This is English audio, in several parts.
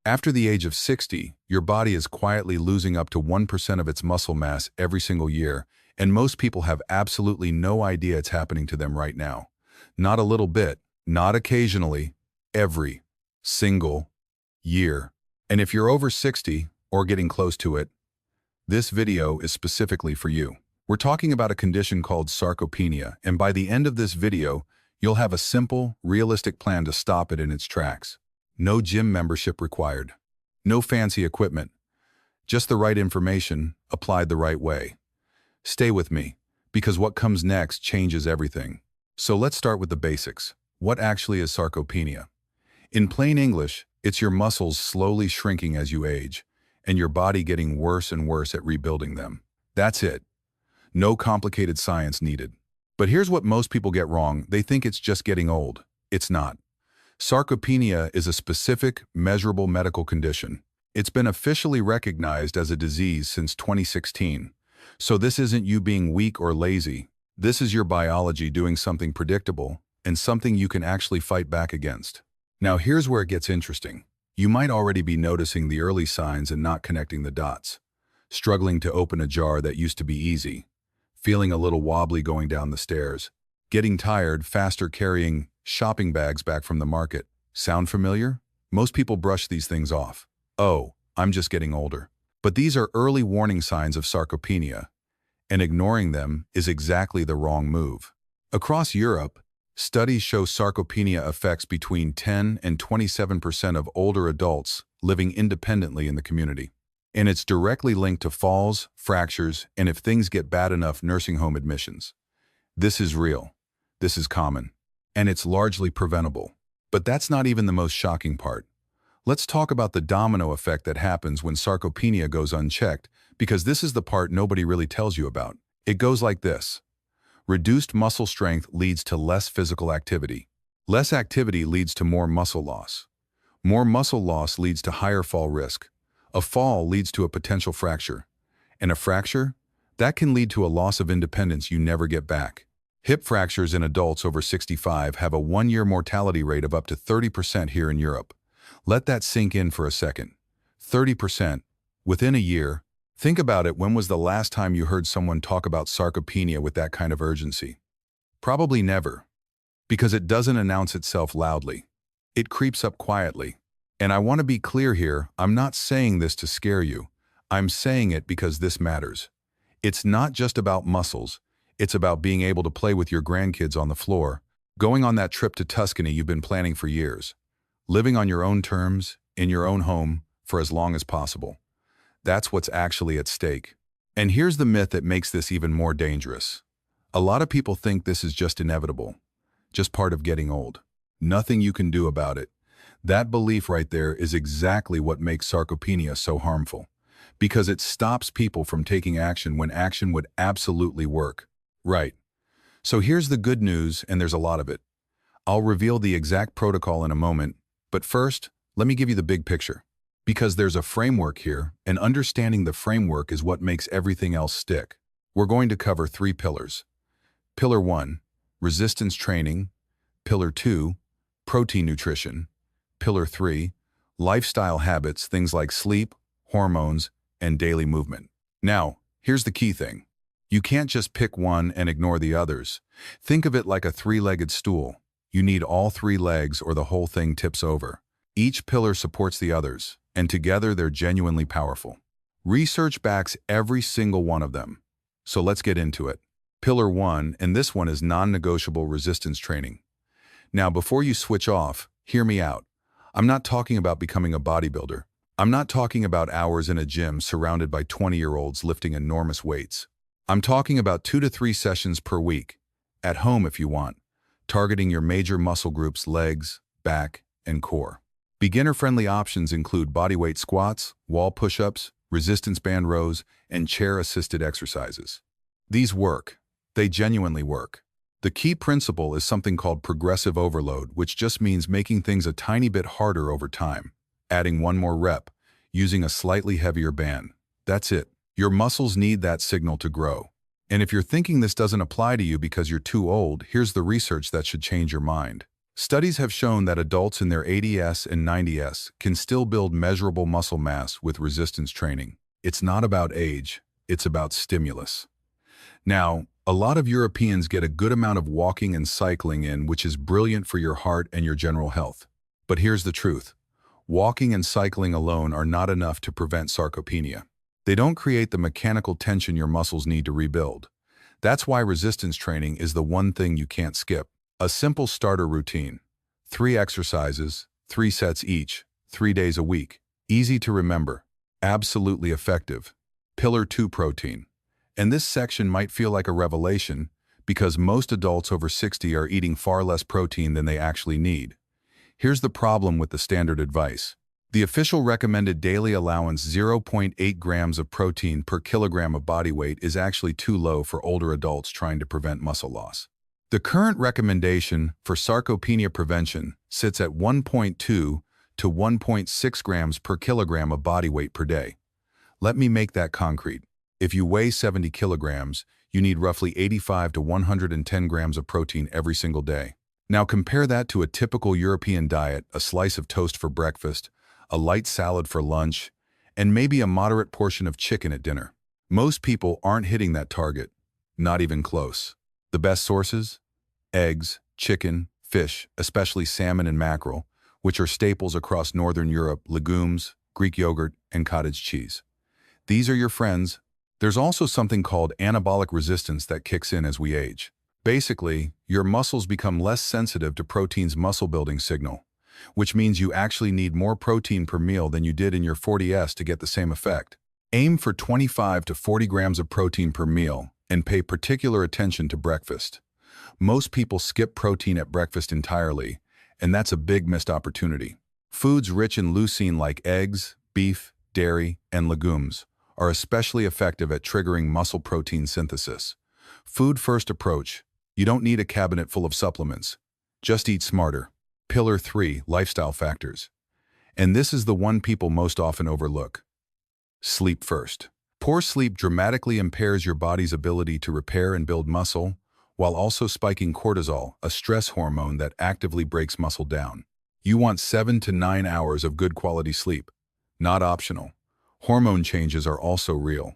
After the age of 60, your body is quietly losing up to 1% of its muscle mass every single year, and most people have absolutely no idea it's happening to them right now. Not a little bit, not occasionally, every single year. And if you're over 60 or getting close to it, this video is specifically for you. We're talking about a condition called sarcopenia, and by the end of this video, you'll have a simple, realistic plan to stop it in its tracks. No gym membership required. No fancy equipment. Just the right information, applied the right way. Stay with me, because what comes next changes everything. So let's start with the basics. What actually is sarcopenia? In plain English, it's your muscles slowly shrinking as you age, and your body getting worse and worse at rebuilding them. That's it. No complicated science needed. But here's what most people get wrong. They think it's just getting old. It's not. Sarcopenia is a specific, measurable medical condition. It's been officially recognized as a disease since 2016. So this isn't you being weak or lazy. This is your biology doing something predictable and something you can actually fight back against. Now here's where it gets interesting. You might already be noticing the early signs and not connecting the dots. Struggling to open a jar that used to be easy. Feeling a little wobbly going down the stairs. Getting tired faster carrying shopping bags back from the market. Sound familiar? Most people brush these things off. Oh, I'm just getting older. But these are early warning signs of sarcopenia, and ignoring them is exactly the wrong move. Across Europe, studies show sarcopenia affects between 10 and 27% of older adults living independently in the community. And it's directly linked to falls, fractures, and if things get bad enough, nursing home admissions. This is real. This is common. And it's largely preventable. But that's not even the most shocking part. Let's talk about the domino effect that happens when sarcopenia goes unchecked, because this is the part nobody really tells you about. It goes like this. Reduced muscle strength leads to less physical activity. Less activity leads to more muscle loss. More muscle loss leads to higher fall risk. A fall leads to a potential fracture. And a fracture? That can lead to a loss of independence you never get back. Hip fractures in adults over 65 have a 1-year mortality rate of up to 30% here in Europe. Let that sink in for a second. 30%, within a year. Think about it, when was the last time you heard someone talk about sarcopenia with that kind of urgency? Probably never, because it doesn't announce itself loudly. It creeps up quietly. And I want to be clear here, I'm not saying this to scare you. I'm saying it because this matters. It's not just about muscles. It's about being able to play with your grandkids on the floor, going on that trip to Tuscany you've been planning for years, living on your own terms, in your own home, for as long as possible. That's what's actually at stake. And here's the myth that makes this even more dangerous. A lot of people think this is just inevitable, just part of getting old. Nothing you can do about it. That belief right there is exactly what makes sarcopenia so harmful, because it stops people from taking action when action would absolutely work. Right. So here's the good news, and there's a lot of it. I'll reveal the exact protocol in a moment, but first, let me give you the big picture. Because there's a framework here, and understanding the framework is what makes everything else stick. We're going to cover 3 pillars. Pillar 1, resistance training. Pillar 2, protein nutrition. Pillar 3, lifestyle habits, things like sleep, hormones, and daily movement. Now, here's the key thing. You can't just pick one and ignore the others. Think of it like a 3-legged stool. You need all 3 legs or the whole thing tips over. Each pillar supports the others, and together they're genuinely powerful. Research backs every single one of them. So let's get into it. Pillar 1, and this one is non-negotiable resistance training. Now, before you switch off, hear me out. I'm not talking about becoming a bodybuilder. I'm not talking about hours in a gym surrounded by 20-year-olds lifting enormous weights. I'm talking about 2 to 3 sessions per week, at home if you want, targeting your major muscle groups, legs, back, and core. Beginner-friendly options include bodyweight squats, wall push-ups, resistance band rows, and chair-assisted exercises. These work. They genuinely work. The key principle is something called progressive overload, which just means making things a tiny bit harder over time, adding 1 more rep, using a slightly heavier band. That's it. Your muscles need that signal to grow. And if you're thinking this doesn't apply to you because you're too old, here's the research that should change your mind. Studies have shown that adults in their 80s and 90s can still build measurable muscle mass with resistance training. It's not about age, it's about stimulus. Now, a lot of Europeans get a good amount of walking and cycling in, which is brilliant for your heart and your general health. But here's the truth. Walking and cycling alone are not enough to prevent sarcopenia. They don't create the mechanical tension your muscles need to rebuild. That's why resistance training is the one thing you can't skip. A simple starter routine. 3 exercises, 3 sets each, 3 days a week. Easy to remember. Absolutely effective. Pillar 2 protein. And this section might feel like a revelation because most adults over 60 are eating far less protein than they actually need. Here's the problem with the standard advice. The official recommended daily allowance 0.8 grams of protein per kilogram of body weight is actually too low for older adults trying to prevent muscle loss. The current recommendation for sarcopenia prevention sits at 1.2 to 1.6 grams per kilogram of body weight per day. Let me make that concrete. If you weigh 70 kilograms, you need roughly 85 to 110 grams of protein every single day. Now compare that to a typical European diet, a slice of toast for breakfast, a light salad for lunch, and maybe a moderate portion of chicken at dinner. Most people aren't hitting that target, not even close. The best sources? Eggs, chicken, fish, especially salmon and mackerel, which are staples across Northern Europe, legumes, Greek yogurt, and cottage cheese. These are your friends. There's also something called anabolic resistance that kicks in as we age. Basically, your muscles become less sensitive to protein's muscle-building signal, which means you actually need more protein per meal than you did in your 40s to get the same effect. Aim for 25 to 40 grams of protein per meal and pay particular attention to breakfast. Most people skip protein at breakfast entirely, and that's a big missed opportunity. Foods rich in leucine like eggs, beef, dairy, and legumes are especially effective at triggering muscle protein synthesis. Food-first approach. You don't need a cabinet full of supplements. Just eat smarter. Pillar 3, lifestyle factors. And this is the one people most often overlook. Sleep first. Poor sleep dramatically impairs your body's ability to repair and build muscle, while also spiking cortisol, a stress hormone that actively breaks muscle down. You want 7 to 9 hours of good quality sleep. Not optional. Hormone changes are also real.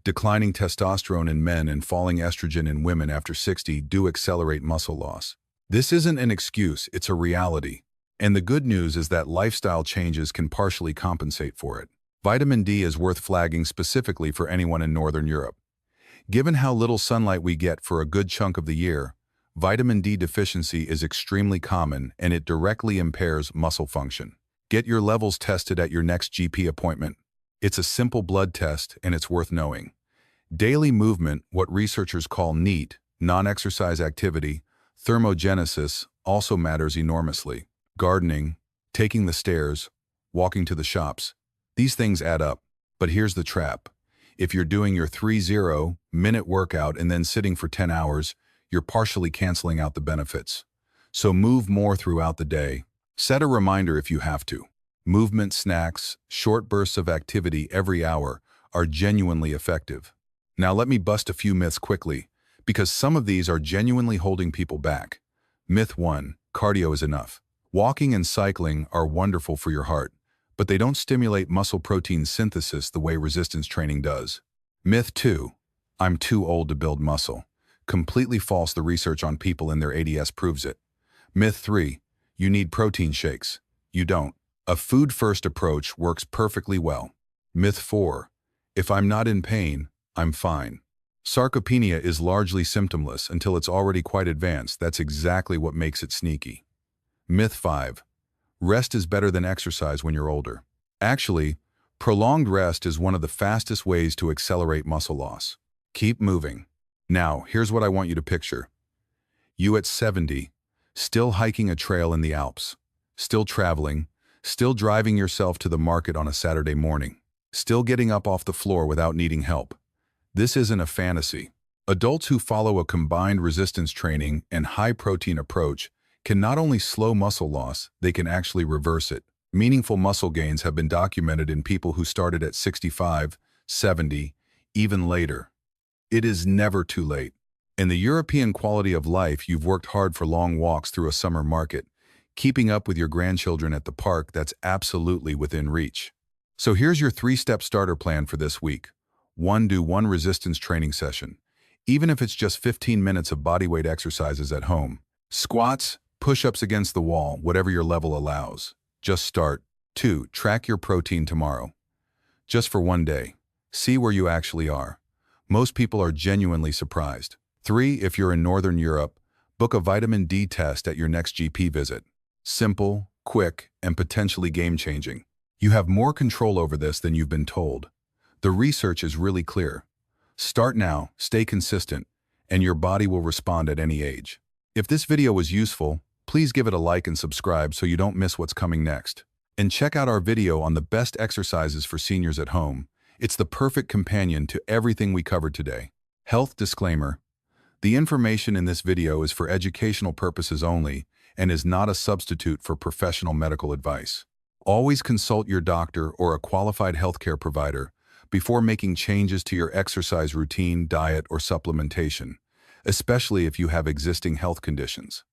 Declining testosterone in men and falling estrogen in women after 60 do accelerate muscle loss. This isn't an excuse, it's a reality. And the good news is that lifestyle changes can partially compensate for it. Vitamin D is worth flagging specifically for anyone in Northern Europe. Given how little sunlight we get for a good chunk of the year, vitamin D deficiency is extremely common and it directly impairs muscle function. Get your levels tested at your next GP appointment. It's a simple blood test and it's worth knowing. Daily movement, what researchers call NEAT, non-exercise activity, thermogenesis, also matters enormously. Gardening, taking the stairs, walking to the shops, these things add up. But here's the trap. If you're doing your 30-minute workout and then sitting for 10 hours, you're partially canceling out the benefits. So move more throughout the day. Set a reminder if you have to. Movement snacks, short bursts of activity every hour are genuinely effective. Now let me bust a few myths quickly, because some of these are genuinely holding people back. Myth 1, cardio is enough. Walking and cycling are wonderful for your heart, but they don't stimulate muscle protein synthesis the way resistance training does. Myth 2, I'm too old to build muscle. Completely false, the research on people in their 80s proves it. Myth 3, you need protein shakes. You don't. A food-first approach works perfectly well. Myth 4, if I'm not in pain, I'm fine. Sarcopenia is largely symptomless until it's already quite advanced. That's exactly what makes it sneaky. Myth 5, rest is better than exercise when you're older. Actually, prolonged rest is one of the fastest ways to accelerate muscle loss. Keep moving. Now, here's what I want you to picture. You at 70, still hiking a trail in the Alps, still traveling, still driving yourself to the market on a Saturday morning, still getting up off the floor without needing help. This isn't a fantasy. Adults who follow a combined resistance training and high-protein approach can not only slow muscle loss, they can actually reverse it. Meaningful muscle gains have been documented in people who started at 65, 70, even later. It is never too late. In the European quality of life, you've worked hard for long walks through a summer market. keeping up with your grandchildren at the park, that's absolutely within reach. So here's your 3-step starter plan for this week. 1. Do one resistance training session. Even if it's just 15 minutes of bodyweight exercises at home. Squats, push-ups against the wall, whatever your level allows. Just start. 2. Track your protein tomorrow. Just for one day. See where you actually are. Most people are genuinely surprised. 3. If you're in Northern Europe, book a vitamin D test at your next GP visit. Simple, quick, and potentially game-changing. You have more control over this than you've been told. The research is really clear. Start now, stay consistent, and your body will respond at any age. If this video was useful, please give it a like and subscribe so you don't miss what's coming next. And check out our video on the best exercises for seniors at home. It's the perfect companion to everything we covered today. Health disclaimer. The information in this video is for educational purposes only and is not a substitute for professional medical advice. Always consult your doctor or a qualified healthcare provider before making changes to your exercise routine, diet, or supplementation, especially if you have existing health conditions.